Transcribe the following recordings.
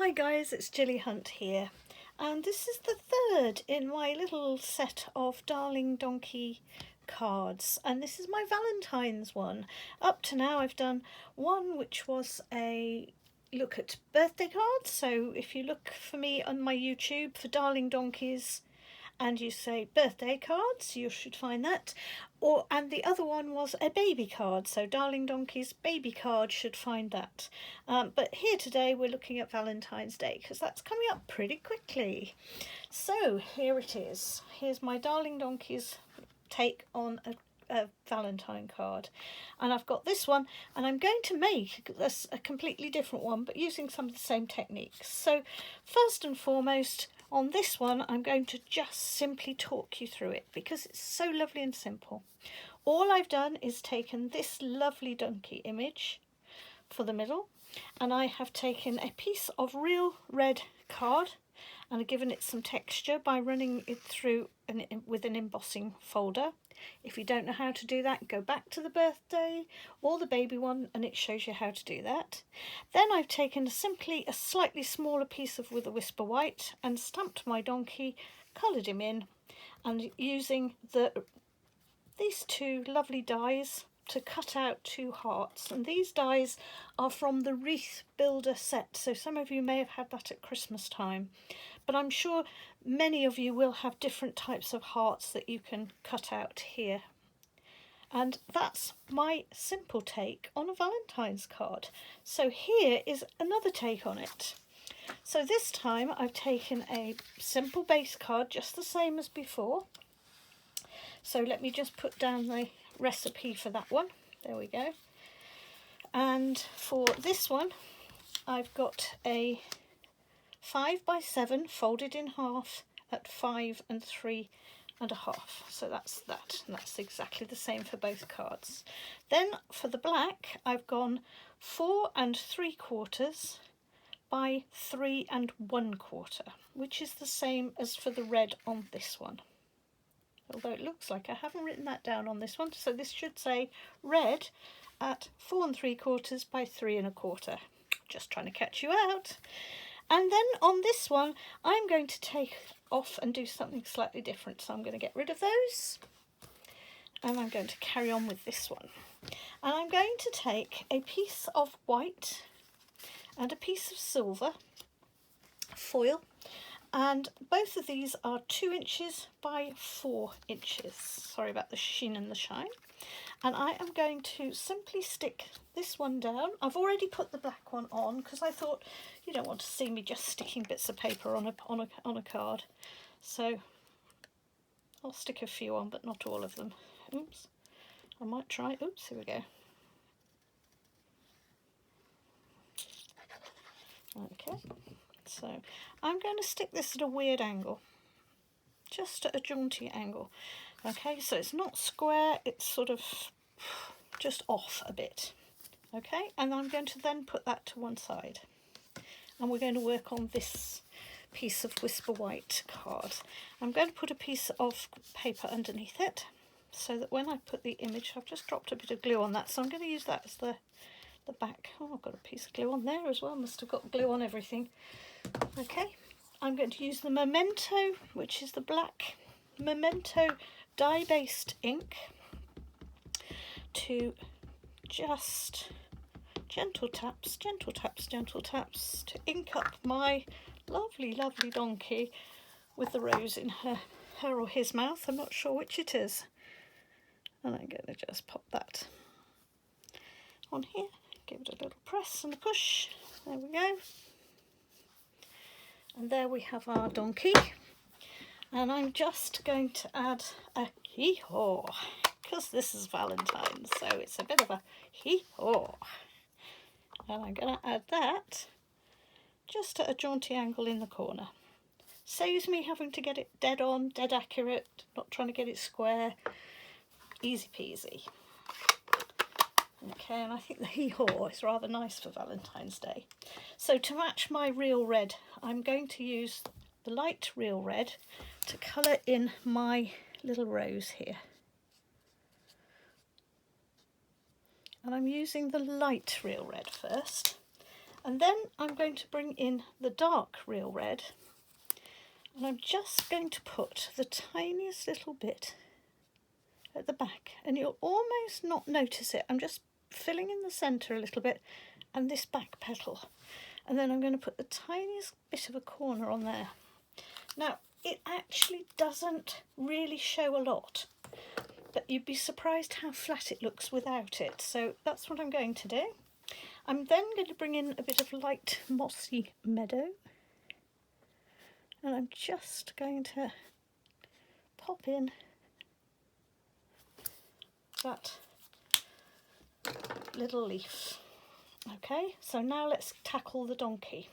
Hi guys, it's Gilly Hunt here, and this is the third in my little set of Darling Donkey cards, and this is my Valentine's one. Up to now I've done one which was a look at birthday cards, so if you look for me on my YouTube for Darling Donkeys and you say birthday cards, you should find that. And the other one was a baby card, so Darling Donkey's baby card, should find that. But here today we're looking at Valentine's Day because that's coming up pretty quickly. So here it is. Here's my Darling Donkey's take on a Valentine card, and I've got this one, and I'm going to make a completely different one but using some of the same techniques. So first and foremost, on this one I'm going to just simply talk you through it because it's so lovely and simple. All I've done is taken this lovely donkey image for the middle, and I have taken a piece of real red card and I've given it some texture by running it through with an embossing folder. If you don't know how to do that, go back to the birthday or the baby one and it shows you how to do that. Then I've taken simply a slightly smaller piece of With a Whisper white and stamped my donkey, coloured him in, and using these two lovely dies to cut out two hearts. And these dies are from the Wreath Builder set, so some of you may have had that at Christmas time, but I'm sure many of you will have different types of hearts that you can cut out here. And that's my simple take on a Valentine's card. So here is another take on it. So this time I've taken a simple base card, just the same as before. So let me just put down the recipe for that one. There we go. And for this one I've got a 5x7 folded in half at 5 3 1/2. So that's that, and that's exactly the same for both cards. Then for the black I've gone 4 3/4 by 3 1/4, which is the same as for the red on this one. Although it looks like I haven't written that down on this one, so this should say red at 4 3/4 by 3 1/4. Just trying to catch you out. And then on this one I'm going to take off and do something slightly different, so I'm going to get rid of those and I'm going to carry on with this one. And I'm going to take a piece of white and a piece of silver foil, and both of these are 2 inches by 4 inches. Sorry about the sheen and the shine. And I am going to simply stick this one down. I've already put the black one on because I thought you don't want to see me just sticking bits of paper on a card. So I'll stick a few on, but not all of them. Oops. I might try. Oops, here we go. Okay. So I'm going to stick this at a weird angle, just at a jaunty angle. Okay, so it's not square, it's sort of just off a bit. Okay, and I'm going to then put that to one side. And we're going to work on this piece of Whisper White card. I'm going to put a piece of paper underneath it so that when I put the image, I've just dropped a bit of glue on that, so I'm going to use that as the back. Oh, I've got a piece of glue on there as well, must have got glue on everything. Okay, I'm going to use the Memento, which is the black Memento dye-based ink, to just gentle taps to ink up my lovely donkey with the rose in her or his mouth. I'm not sure which it is. And I'm going to just pop that on here, give it a little press and a push. There we go. And there we have our donkey. And I'm just going to add a hee-haw, because this is Valentine's, so it's a bit of a hee-haw. And I'm going to add that just at a jaunty angle in the corner. Saves me having to get it dead on, dead accurate, not trying to get it square. Easy peasy. Okay, and I think the hee-haw is rather nice for Valentine's Day. So to match my real red, I'm going to use the light real red to colour in my little rose here. And I'm using the light real red first, And then I'm going to bring in the dark real red, and I'm just going to put the tiniest little bit at the back, and you'll almost not notice it. I'm just filling in the centre a little bit and this back petal, and then I'm going to put the tiniest bit of a corner on there. Now it actually doesn't really show a lot, but you'd be surprised how flat it looks without it, so that's what I'm going to do. I'm then going to bring in a bit of light mossy meadow, and I'm just going to pop in that little leaf. Okay, so now let's tackle the donkey.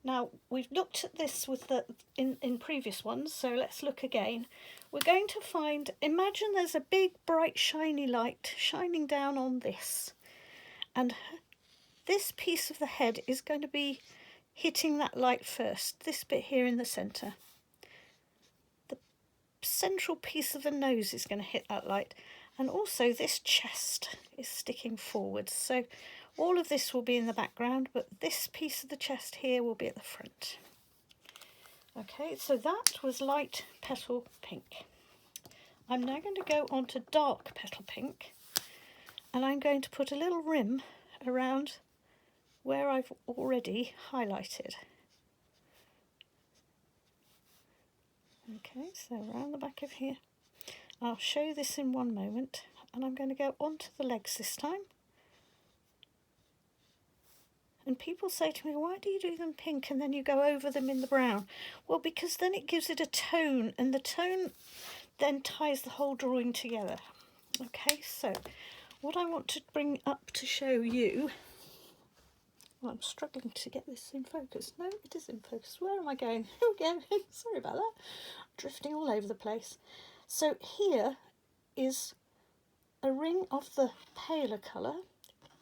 Now we've looked at this with the in previous ones, so let's look again. We're going to find, imagine there's a big bright shiny light shining down on this, and this piece of the head is going to be hitting that light first, this bit here in the centre. The central piece of the nose is going to hit that light, and also this chest is sticking forwards, so all of this will be in the background, but this piece of the chest here will be at the front. Okay, so that was light petal pink. I'm now going to go on to dark petal pink, and I'm going to put a little rim around where I've already highlighted. Okay, so around the back of here. I'll show you this in one moment, and I'm going to go onto the legs this time. And people say to me, why do you do them pink and then you go over them in the brown? Well, because then it gives it a tone, and the tone then ties the whole drawing together. Okay, so what I want to bring up to show you, well, I'm struggling to get this in focus. No, it is in focus. Where am I going? Here we go. Sorry about that. I'm drifting all over the place. So here is a ring of the paler colour.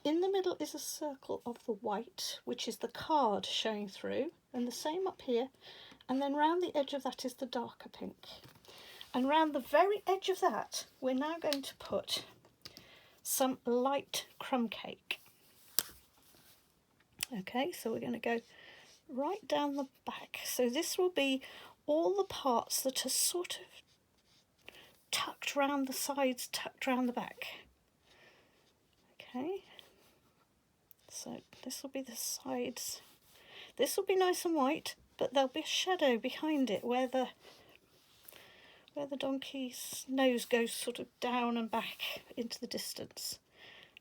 In the middle is a circle of the white, which is the card showing through, and the same up here, and then round the edge of that is the darker pink. And round the very edge of that, we're now going to put some light crumb cake. Okay, so we're going to go right down the back. So this will be all the parts that are sort of tucked round the sides, tucked round the back. Okay. So this will be the sides. This will be nice and white, but there'll be a shadow behind it where the donkey's nose goes sort of down and back into the distance.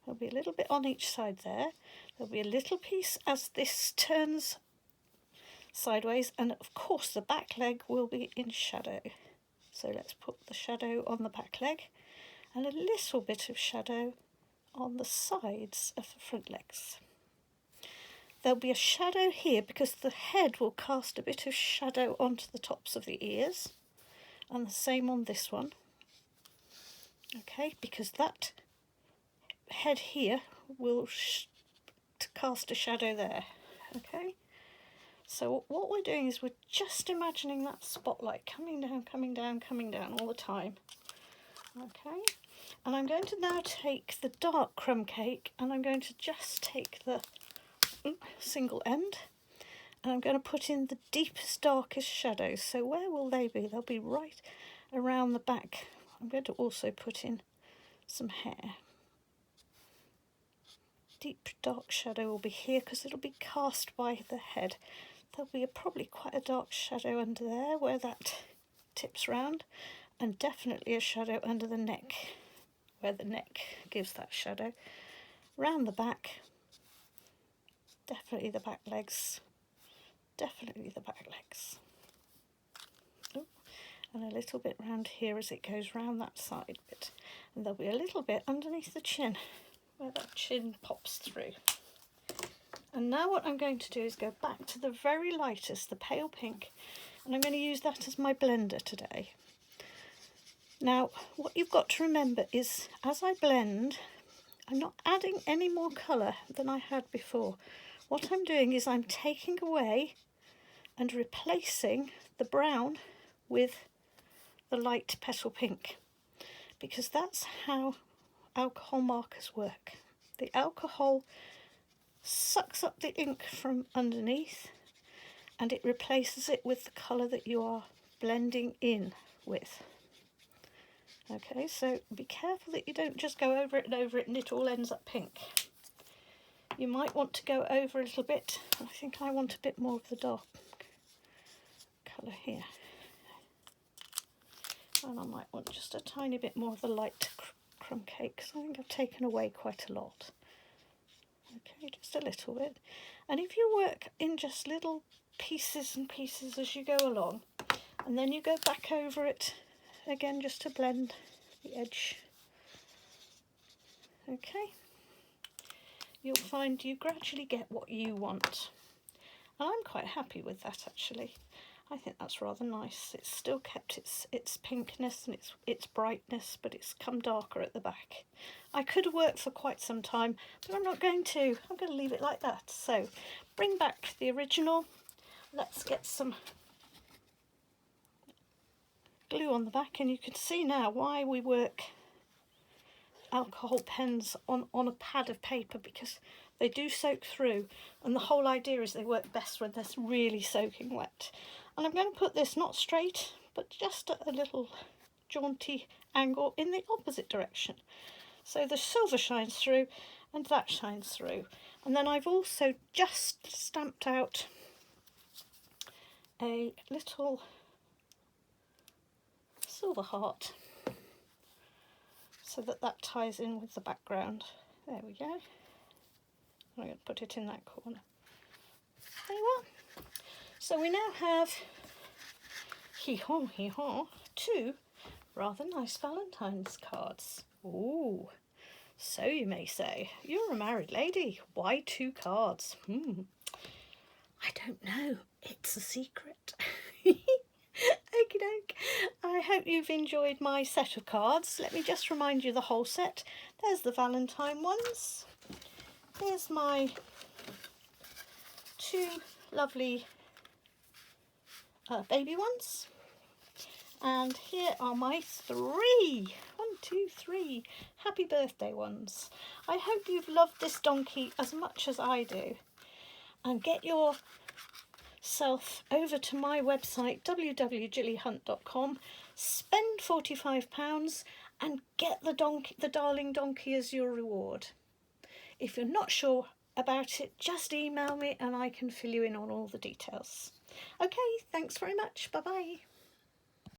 There'll be a little bit on each side there. There'll be a little piece as this turns sideways, and of course the back leg will be in shadow. So let's put the shadow on the back leg and a little bit of shadow on the sides of the front legs. There'll be a shadow here because the head will cast a bit of shadow onto the tops of the ears, and the same on this one. Okay, because that head here will cast a shadow there. Okay, so what we're doing is we're just imagining that spotlight coming down, coming down, coming down all the time. Okay, and I'm going to now take the dark crumb cake, and I'm going to just take the single end, and I'm going to put in the deepest, darkest shadows. So where will they be? They'll be right around the back. I'm going to also put in some hair. Deep dark shadow will be here because it'll be cast by the head. There'll be probably quite a dark shadow under there where that tips round, and definitely a shadow under the neck where the neck gives that shadow. Round the back, definitely the back legs, definitely the back legs. Oh, and a little bit round here as it goes round that side bit. And there'll be a little bit underneath the chin where that chin pops through. And now what I'm going to do is go back to the very lightest, the pale pink, and I'm going to use that as my blender today. Now what you've got to remember is as I blend, I'm not adding any more colour than I had before. What I'm doing is I'm taking away and replacing the brown with the light petal pink, because that's how alcohol markers work. The alcohol sucks up the ink from underneath and it replaces it with the colour that you are blending in with. Okay, so be careful that you don't just go over it and it all ends up pink. You might want to go over a little bit. I think I want a bit more of the dark colour here. And I might want just a tiny bit more of the light crumb cake, because I think I've taken away quite a lot. Okay, just a little bit. And if you work in just little pieces and pieces as you go along, and then you go back over it again just to blend the edge. Okay, you'll find you gradually get what you want. And I'm quite happy with that actually. I think that's rather nice. It's still kept its pinkness and its brightness, but it's come darker at the back. I could have worked for quite some time, but I'm not going to. I'm going to leave it like that. So bring back the original. Let's get some glue on the back, and you can see now why we work alcohol pens on a pad of paper, because they do soak through, and the whole idea is they work best when they're really soaking wet. And I'm going to put this not straight, but just at a little jaunty angle in the opposite direction. So the silver shines through and that shines through. And then I've also just stamped out a little silver heart so that that ties in with the background. There we go. I'm going to put it in that corner. There you are. So we now have two rather nice Valentine's cards. Ooh, so you may say, you're a married lady, why 2 cards? I don't know, it's a secret. Okie doke. I hope you've enjoyed my set of cards. Let me just remind you the whole set. There's the Valentine ones. Here's my 2 lovely baby ones. And here are my 3 happy birthday ones. I hope you've loved this donkey as much as I do. And get yourself over to my website www.gillyhunt.com, spend £45 and get the darling donkey as your reward. If you're not sure about it, just email me and I can fill you in on all the details. Okay, thanks very much. Bye bye.